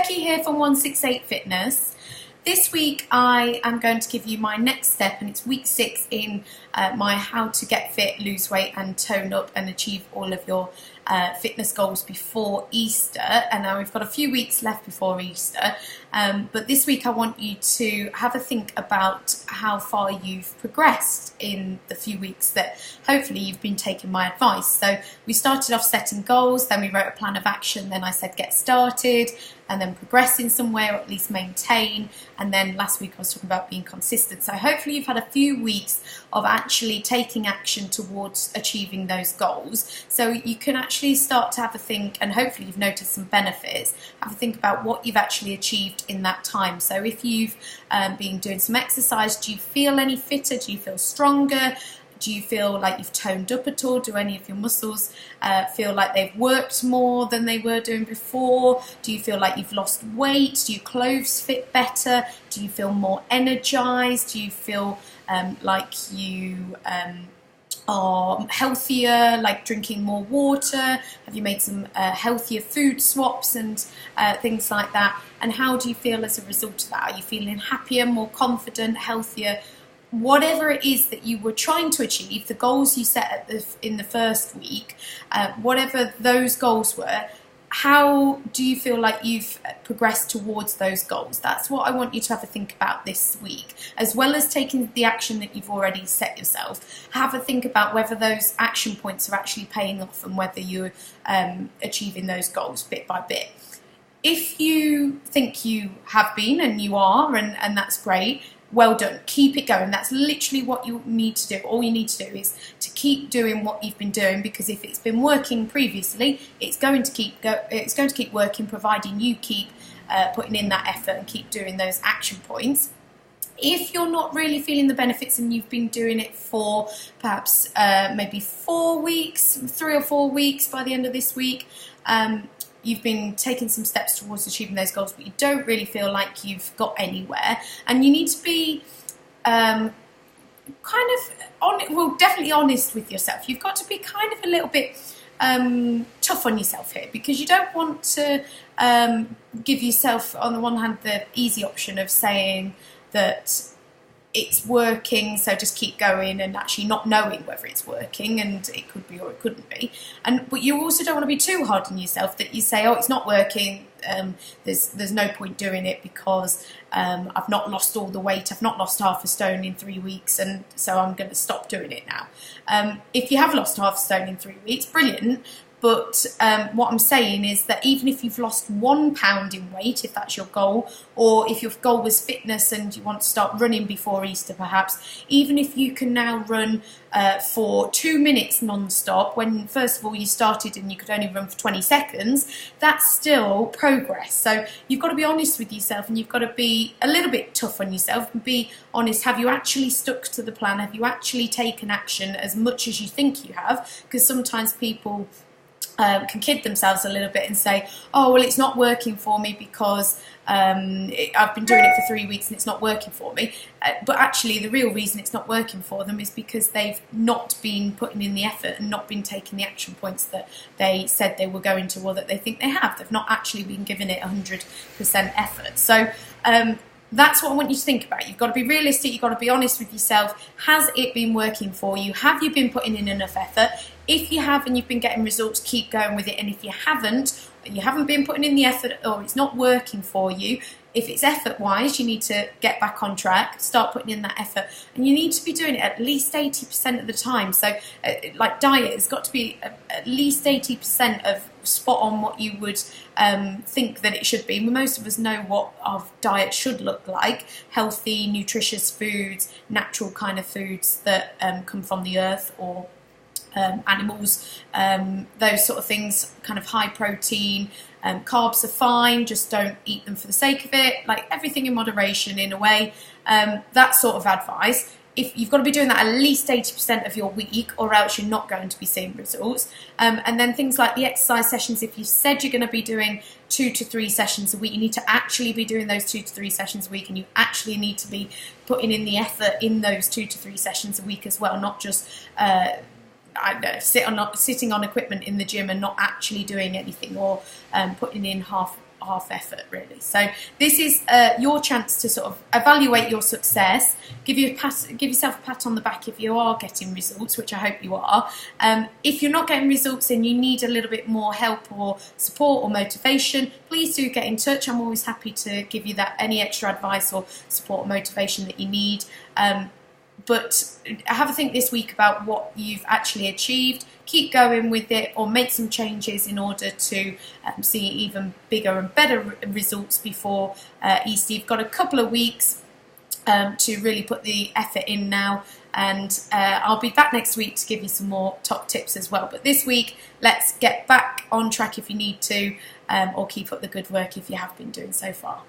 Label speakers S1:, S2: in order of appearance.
S1: Becky here from 168 Fitness. This week I am going to give you my next step, and it's week 6 in my how to get fit, lose weight and tone up and achieve all of your fitness goals before Easter. And now we've got a few weeks left before Easter, but this week I want you to have a think about how far you've progressed in the few weeks that hopefully you've been taking my advice. So we started off setting goals, then we wrote a plan of action, then I said get started, and then progress in some way, or at least maintain. And then last week I was talking about being consistent. So hopefully you've had a few weeks of actually taking action towards achieving those goals. So you can actually start to have a think, and hopefully you've noticed some benefits. Have a think about what you've actually achieved in that time. So if you've been doing some exercise, do you feel any fitter? Do you feel stronger? Do you feel like you've toned up at all? Do any of your muscles feel like they've worked more than they were doing before? Do you feel like you've lost weight? Do your clothes fit better? Do you feel more energized? Do you feel like you are healthier, like drinking more water? Have you made some healthier food swaps and things like that? And how do you feel as a result of that? Are you feeling happier, more confident, healthier? Whatever it is that you were trying to achieve, the goals you set in the first week, whatever those goals were, how do you feel like you've progressed towards those goals? That's what I want you to have a think about this week, as well as taking the action that you've already set yourself. Have a think about whether those action points are actually paying off and whether you're achieving those goals bit by bit. If you think you have been, and you are, and that's great, well done. Keep it going. That's literally what you need to do. All you need to do is to keep doing what you've been doing, because if it's been working previously, it's going to keep working, providing you keep putting in that effort and keep doing those action points. If you're not really feeling the benefits and you've been doing it for perhaps maybe 4 weeks, 3 or 4 weeks by the end of this week, you've been taking some steps towards achieving those goals, but you don't really feel like you've got anywhere, and you need to be definitely honest with yourself. You've got to be kind of a little bit tough on yourself here, because you don't want to give yourself, on the one hand, the easy option of saying that it's working, so just keep going, and actually not knowing whether it's working, and it could be or it couldn't be. But you also don't want to be too hard on yourself that you say, oh, it's not working, there's no point doing it because I've not lost all the weight, I've not lost half a stone in 3 weeks, and so I'm going to stop doing it now. If you have lost half a stone in 3 weeks, brilliant. But what I'm saying is that even if you've lost 1 pound in weight, if that's your goal, or if your goal was fitness and you want to start running before Easter perhaps, even if you can now run for 2 minutes non-stop, when first of all you started and you could only run for 20 seconds, that's still progress. So you've got to be honest with yourself, and you've got to be a little bit tough on yourself and be honest. Have you actually stuck to the plan? Have you actually taken action as much as you think you have? Because sometimes people can kid themselves a little bit and say, oh, well, it's not working for me because I've been doing it for 3 weeks and it's not working for me. But actually the real reason it's not working for them is because they've not been putting in the effort and not been taking the action points that they said they were going to, or that they think they have. They've not actually been giving it 100% effort. So that's what I want you to think about. You've got to be realistic, you've got to be honest with yourself. Has it been working for you? Have you been putting in enough effort? If you have and you've been getting results, keep going with it. And if you haven't been putting in the effort, or it's not working for you, if it's effort-wise, you need to get back on track, start putting in that effort. And you need to be doing it at least 80% of the time. So like diet, it's got to be at least 80% of spot on what you would think that it should be. Most of us know what our diet should look like: healthy, nutritious foods, natural kind of foods that come from the earth or animals, those sort of things, kind of high protein. Carbs are fine, just don't eat them for the sake of it, like everything in moderation in a way. That sort of advice. If you've got to be doing that at least 80% of your week, or else you're not going to be seeing results. And then things like the exercise sessions, if you said you're going to be doing 2 to 3 sessions a week, you need to actually be doing those 2 to 3 sessions a week, and you actually need to be putting in the effort in those 2 to 3 sessions a week as well, not just sitting on equipment in the gym and not actually doing anything, or putting in half effort, really. So this is your chance to sort of evaluate your success, give yourself a pat on the back if you are getting results, which I hope you are. If you're not getting results and you need a little bit more help or support or motivation, please do get in touch. I'm always happy to give you that any extra advice or support or motivation that you need. But have a think this week about what you've actually achieved. Keep going with it, or make some changes in order to see even bigger and better results before Easter. You've got a couple of weeks to really put the effort in now, and I'll be back next week to give you some more top tips as well. But this week, let's get back on track if you need to, or keep up the good work if you have been doing so far.